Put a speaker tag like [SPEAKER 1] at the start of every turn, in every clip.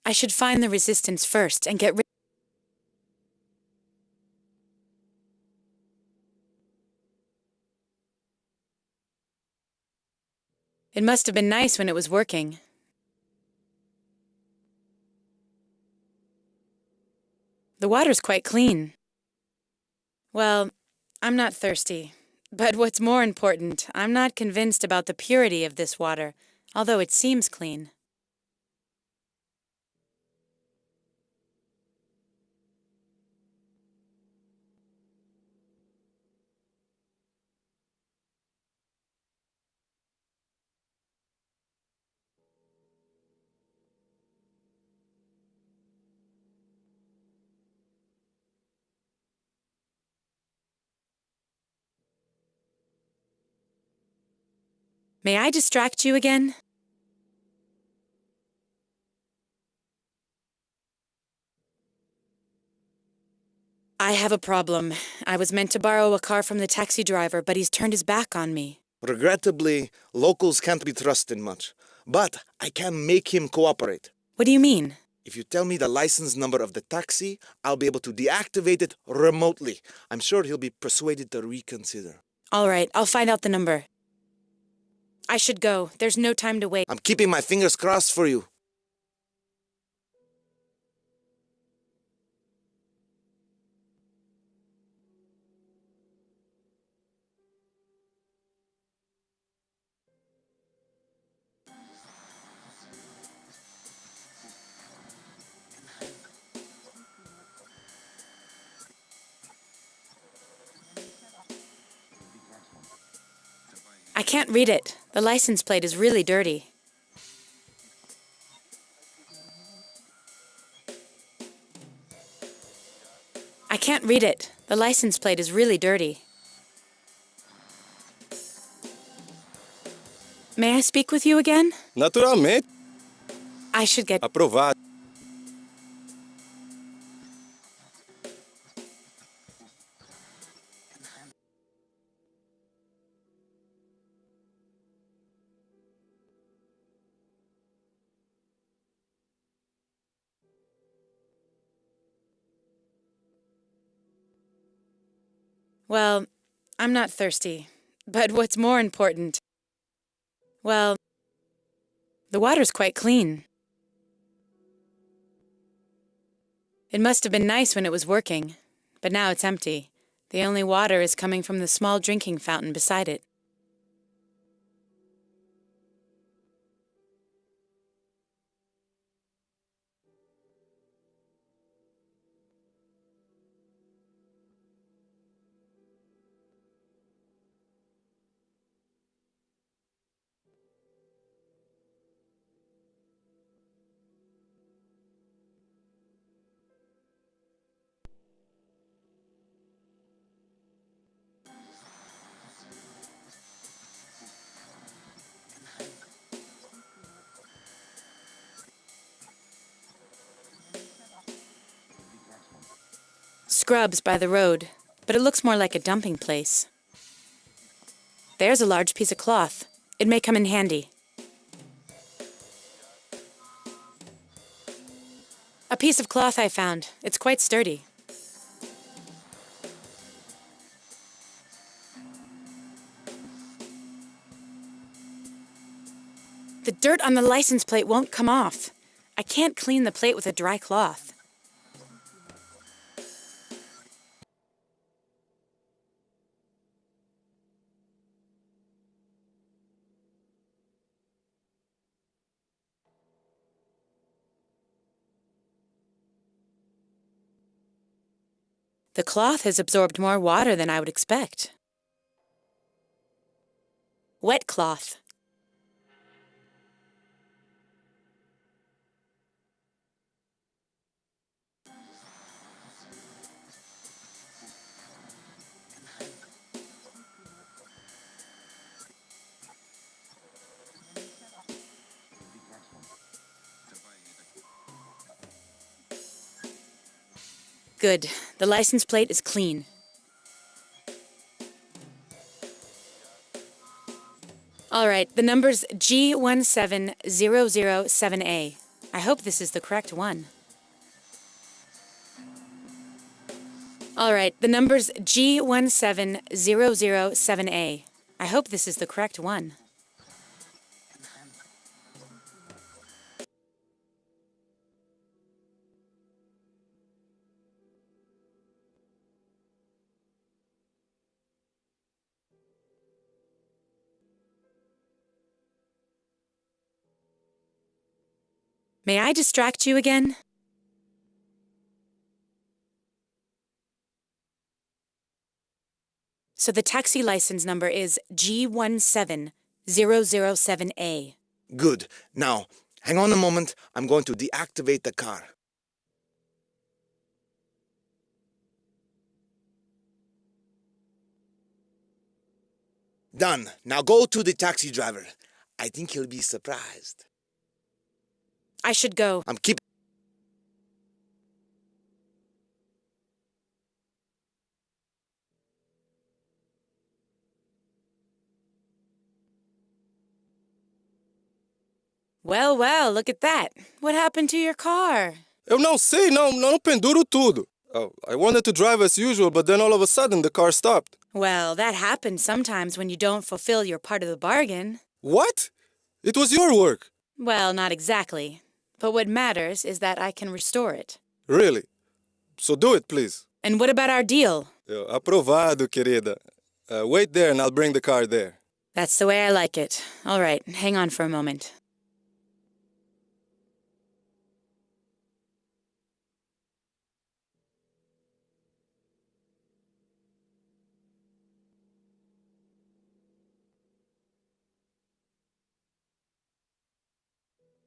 [SPEAKER 1] I should find the resistance first and get rid. It must have been nice when it was working. The water's quite clean. Well, I'm not thirsty. But what's more important, I'm not convinced about the purity of this water, although it seems clean. May I distract you again? I have a problem. I was meant to borrow a car from the taxi driver, but he's turned his back on me.
[SPEAKER 2] Regrettably, locals can't be trusted much, but I can make him cooperate.
[SPEAKER 1] What do you mean?
[SPEAKER 2] If you tell me the license number of the taxi, I'll be able to deactivate it remotely. I'm sure he'll be persuaded to reconsider.
[SPEAKER 1] All right, I'll find out the number. I should go. There's no time to wait.
[SPEAKER 2] I'm keeping my fingers crossed for you.
[SPEAKER 1] I can't read it. The license plate is really dirty. I can't read it. The license plate is really dirty. May I speak with you again?
[SPEAKER 3] Naturalmente,
[SPEAKER 1] I should get...
[SPEAKER 3] aprovado.
[SPEAKER 1] Well, I'm not thirsty. But what's more important... Well, the water's quite clean. It must have been nice when it was working, but now it's empty. The only water is coming from the small drinking fountain beside it. Scrubs by the road, but it looks more like a dumping place. There's a large piece of cloth. It may come in handy. A piece of cloth I found. It's quite sturdy. The dirt on the license plate won't come off. I can't clean the plate with a dry cloth. The cloth has absorbed more water than I would expect. Wet cloth. Good. The license plate is clean. All right, the number's G17007A. I hope this is the correct one. All right, the number's G17007A. I hope this is the correct one. May I distract you again? So the taxi license number is G17007A.
[SPEAKER 2] Good. Now, hang on a moment. I'm going to deactivate the car. Done. Now go to the taxi driver. I think he'll be surprised.
[SPEAKER 1] I should go.
[SPEAKER 2] I'm keeping...
[SPEAKER 1] Well, well, look at that. What happened to your car?
[SPEAKER 3] Eu não sei, não penduro tudo. Oh, I wanted to drive as usual, but then all of a sudden the car stopped.
[SPEAKER 1] Well, that happens sometimes when you don't fulfill your part of the bargain.
[SPEAKER 3] What? It was your work.
[SPEAKER 1] Well, not exactly. But what matters is that I can restore it.
[SPEAKER 3] Really? So do it, please.
[SPEAKER 1] And what about our deal?
[SPEAKER 3] Aprovado, querida. Wait there and I'll bring the car there.
[SPEAKER 1] That's the way I like it. All right, hang on for a moment.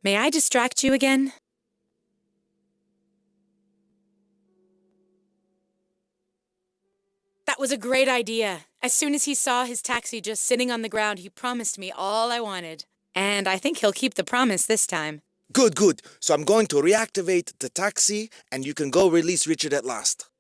[SPEAKER 1] May I distract you again? That was a great idea. As soon as he saw his taxi just sitting on the ground, he promised me all I wanted. And I think he'll keep the promise this time.
[SPEAKER 2] Good, good. So I'm going to reactivate the taxi, and you can go release Richard at last.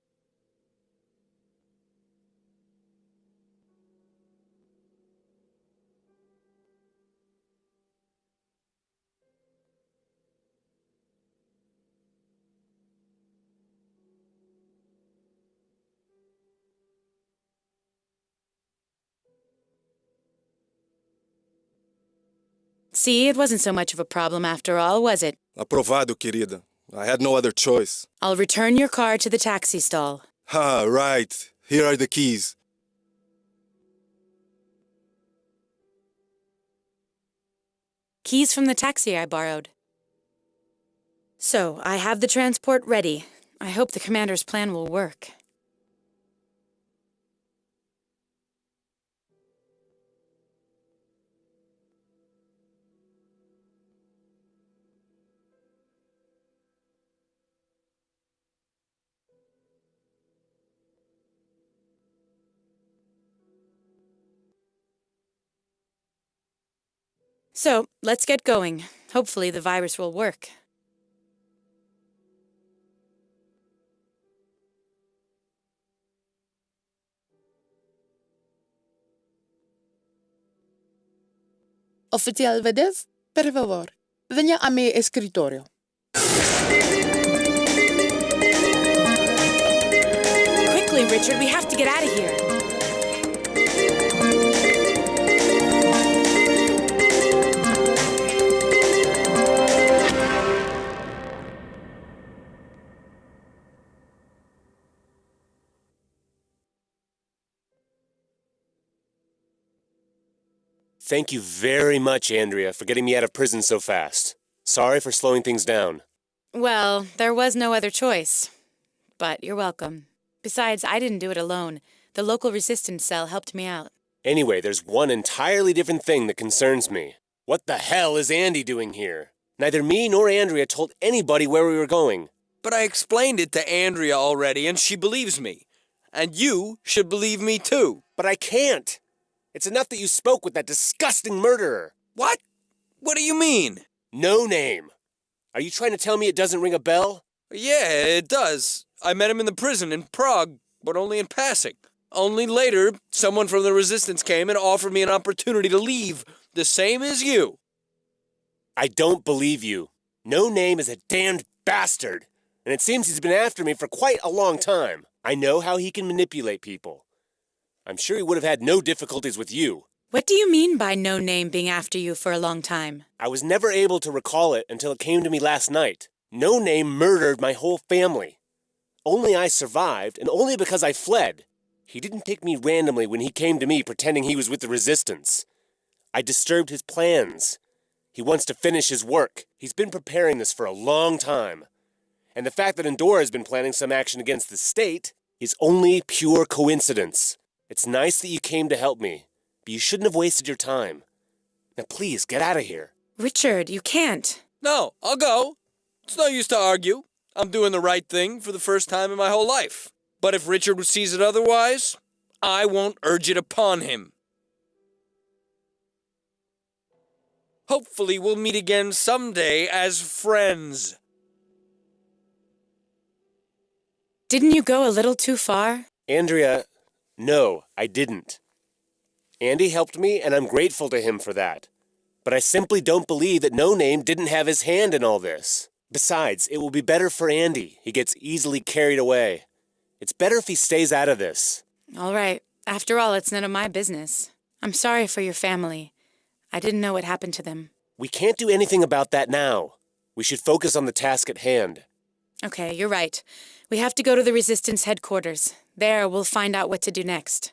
[SPEAKER 1] See, it wasn't so much of a problem after all, was it?
[SPEAKER 3] Aprovado, querida. I had no other choice.
[SPEAKER 1] I'll return your car to the taxi stall.
[SPEAKER 3] Ha, right. Here are the keys.
[SPEAKER 1] Keys from the taxi I borrowed. So, I have the transport ready. I hope the commander's plan will work. So, let's get going. Hopefully the virus will work.
[SPEAKER 4] Oficial Vedev, per favor, venha a mi escritorio.
[SPEAKER 1] Quickly, Richard, we have to get out of here.
[SPEAKER 5] Thank you very much, Andrea, for getting me out of prison so fast. Sorry for slowing things down.
[SPEAKER 1] Well, there was no other choice. But you're welcome. Besides, I didn't do it alone. The local resistance cell helped me out.
[SPEAKER 5] Anyway, there's one entirely different thing that concerns me. What the hell is Andy doing here? Neither me nor Andrea told anybody where we were going.
[SPEAKER 6] But I explained it to Andrea already, and she believes me. And you should believe me too.
[SPEAKER 5] But I can't. It's enough that you spoke with that disgusting murderer.
[SPEAKER 6] What? What do you mean?
[SPEAKER 5] No name. Are you trying to tell me it doesn't ring a bell?
[SPEAKER 6] Yeah, it does. I met him in the prison in Prague, but only in passing. Only later, someone from the resistance came and offered me an opportunity to leave, the same as you.
[SPEAKER 5] I don't believe you. No Name is a damned bastard, and it seems he's been after me for quite a long time. I know how he can manipulate people. I'm sure he would have had no difficulties with you.
[SPEAKER 1] What do you mean by No Name being after you for a long time?
[SPEAKER 5] I was never able to recall it until it came to me last night. No Name murdered my whole family. Only I survived, and only because I fled. He didn't pick me randomly when he came to me pretending he was with the Resistance. I disturbed his plans. He wants to finish his work. He's been preparing this for a long time. And the fact that Andorra has been planning some action against the state is only pure coincidence. It's nice that you came to help me, but you shouldn't have wasted your time. Now please, get out of here.
[SPEAKER 1] Richard, you can't.
[SPEAKER 6] No, I'll go. It's no use to argue. I'm doing the right thing for the first time in my whole life. But if Richard sees it otherwise, I won't urge it upon him. Hopefully we'll meet again someday as friends.
[SPEAKER 1] Didn't you go a little too far?
[SPEAKER 5] Andrea, no, I didn't. Andy helped me, and I'm grateful to him for that. But I simply don't believe that No Name didn't have his hand in all this. Besides, it will be better for Andy. He gets easily carried away. It's better if he stays out of this.
[SPEAKER 1] All right. After all, it's none of my business. I'm sorry for your family. I didn't know what happened to them.
[SPEAKER 5] We can't do anything about that now. We should focus on the task at hand.
[SPEAKER 1] Okay, you're right. We have to go to the Resistance headquarters. There, we'll find out what to do next.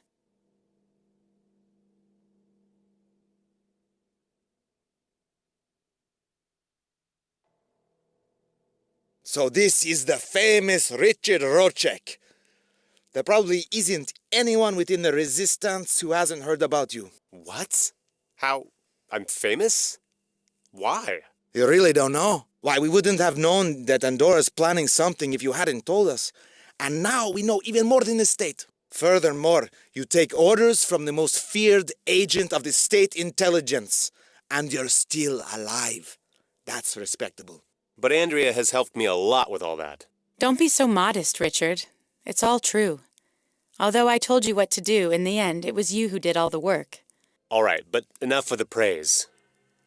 [SPEAKER 2] So this is the famous Richard Rocek. There probably isn't anyone within the Resistance who hasn't heard about you.
[SPEAKER 5] What? How? I'm famous? Why?
[SPEAKER 2] You really don't know? Why, we wouldn't have known that Andorra's planning something if you hadn't told us. And now we know even more than the state. Furthermore, you take orders from the most feared agent of the state intelligence. And you're still alive. That's respectable.
[SPEAKER 5] But Andrea has helped me a lot with all that.
[SPEAKER 1] Don't be so modest, Richard. It's all true. Although I told you what to do, in the end, it was you who did all the work.
[SPEAKER 5] All right, but enough of the praise.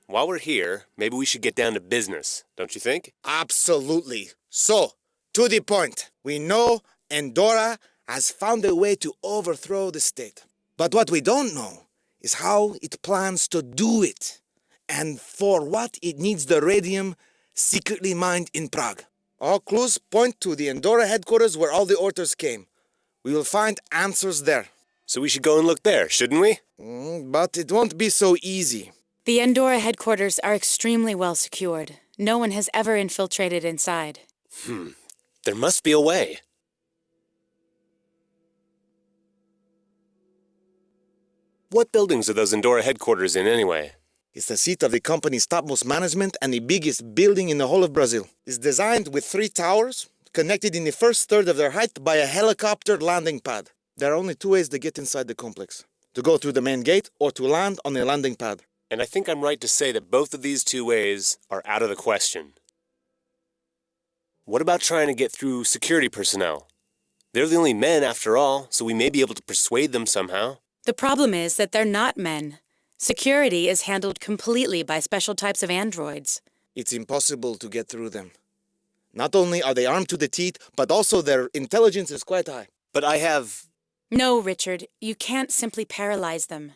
[SPEAKER 5] While we're here, maybe we should get down to business, don't you think?
[SPEAKER 2] Absolutely. So, to the point. We know Andorra has found a way to overthrow the state. But what we don't know is how it plans to do it. And for what it needs the radium secretly mined in Prague. All clues point to the Andorra headquarters where all the orders came. We will find answers there.
[SPEAKER 5] So we should go and look there, shouldn't we?
[SPEAKER 2] But it won't be so easy.
[SPEAKER 1] The Andorra headquarters are extremely well secured. No one has ever infiltrated inside.
[SPEAKER 5] There must be a way. What buildings are those Andorra headquarters in, anyway?
[SPEAKER 2] It's the seat of the company's topmost management and the biggest building in the whole of Brazil. It's designed with 3 towers, connected in the first third of their height by a helicopter landing pad. There are only 2 ways to get inside the complex. To go through the main gate or to land on a landing pad.
[SPEAKER 5] And I think I'm right to say that both of these 2 ways are out of the question. What about trying to get through security personnel? They're the only men, after all, so we may be able to persuade them somehow.
[SPEAKER 1] The problem is that they're not men. Security is handled completely by special types of androids.
[SPEAKER 2] It's impossible to get through them. Not only are they armed to the teeth, but also their intelligence is quite high.
[SPEAKER 5] But I have...
[SPEAKER 1] No, Richard, you can't simply paralyze them.